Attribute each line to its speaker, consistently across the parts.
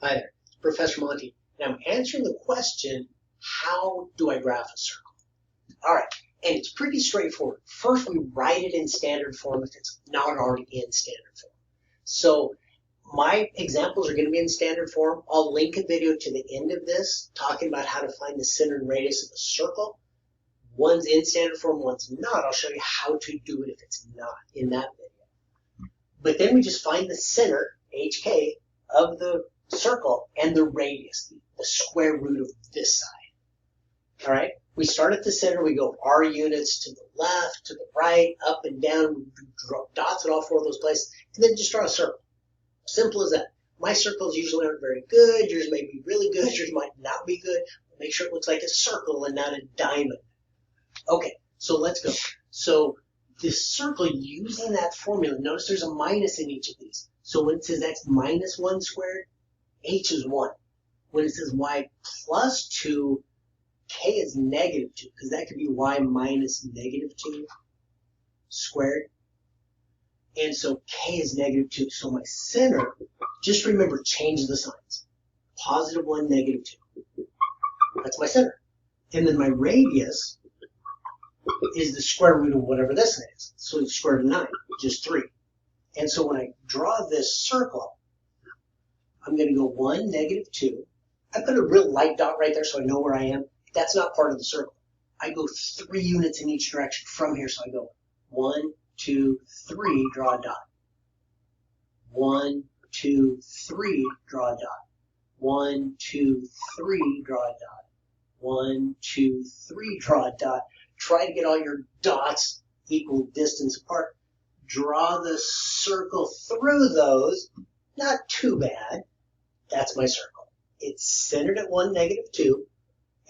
Speaker 1: Hi there, Professor Monty, and I'm answering the question, how do I graph a circle? All right, and it's pretty straightforward. First, we write it in standard form if it's not already in standard form. So my examples are going to be in standard form. I'll link a video to the end of this talking about how to find the center and radius of a circle. One's in standard form, one's not. I'll show you how to do it if it's not in that video. But then we just find the center, HK, of the circle and the radius, the square root of this side. All right, we start at the center, we go R units to the left, to the right, up and down, we draw dots at all four of those places, and then just draw a circle. Simple as that. My circles usually aren't very good, yours may be really good, yours might not be good. Make sure it looks like a circle and not a diamond. Okay, so let's go. So this circle, using that formula, notice there's a minus in each of these. So when it says x minus 1 squared, h is 1. When it says y plus 2, k is negative 2, because that could be y minus negative 2 squared. And so k is negative 2. So my center, just remember, change the signs. Positive 1, negative 2. That's my center. And then my radius is the square root of whatever this is. So it's square root of 9, just 3. And so when I draw this circle, I'm going to go 1, negative 2. I put a real light dot right there so I know where I am. That's not part of the circle. I go 3 units in each direction from here. So I go 1, 2, 3, draw a dot. 1, 2, 3, draw a dot. 1, 2, 3, draw a dot. 1, 2, 3, draw a dot. Try to get all your dots equal distance apart. Draw the circle through those. Not too bad. That's my circle. It's centered at 1, negative 2,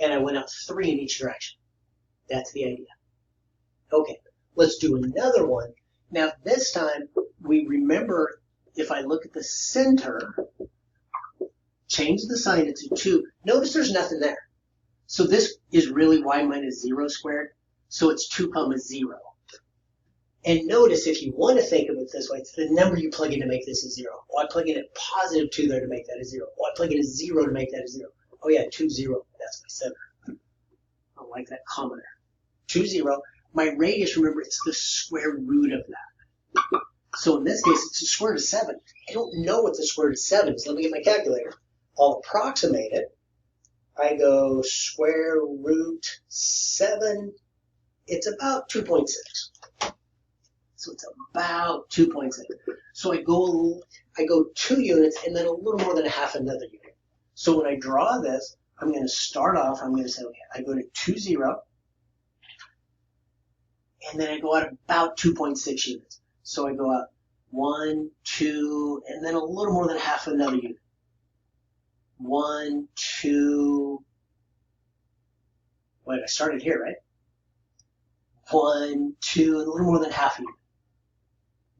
Speaker 1: and I went out 3 in each direction. That's the idea. Okay, let's do another one. Now this time, we remember, if I look at the center, change the sign to 2. Notice there's nothing there. So this is really y minus 0 squared. So it's 2 comma 0. And notice, if you want to think of it this way, it's the number you plug in to make this a 0. Oh, I plug in a positive 2 there to make that a 0. Oh, I plug in a 0 to make that a 0. Oh yeah, 2, 0. That's my center. I like that comma there. 2, 0. My radius, remember, it's the square root of that. So in this case, it's the square root of 7. I don't know what the square root of 7 is. Let me get my calculator. I'll approximate it. I go square root 7. It's about 2.6. So it's about 2.6. So I go 2 units and then a little more than a half another unit. So when I draw this, I'm going to start off, I'm going to say, okay, I go to 2, 0. And then I go out about 2.6 units. So I go out 1, 2, and then a little more than half another unit. 1, 2. Wait, I started here, right? 1, 2, and a little more than half a unit.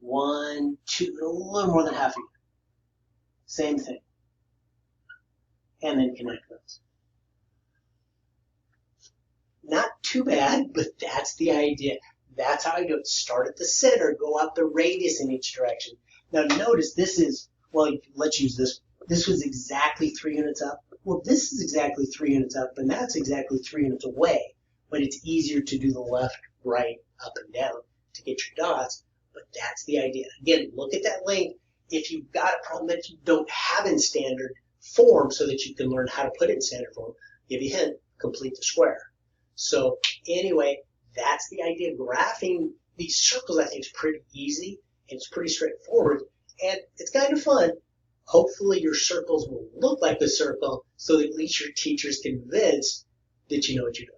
Speaker 1: 1, 2, and a little more than half a unit. Same thing. And then connect those. Not too bad, but that's the idea. That's how I do it. Start at the center, go out the radius in each direction. Now notice this is, well, let's use this. This was exactly 3 units up. Well, this is exactly 3 units up, and that's exactly 3 units away. But it's easier to do the left, right, up, and down to get your dots. But that's the idea. Again, look at that link. If you've got a problem that you don't have in standard form so that you can learn how to put it in standard form, give you a hint, complete the square. So anyway, that's the idea. Graphing these circles, I think, is pretty easy, and it's pretty straightforward, and it's kind of fun. Hopefully your circles will look like the circle so that at least your teacher's convinced that you know what you're doing.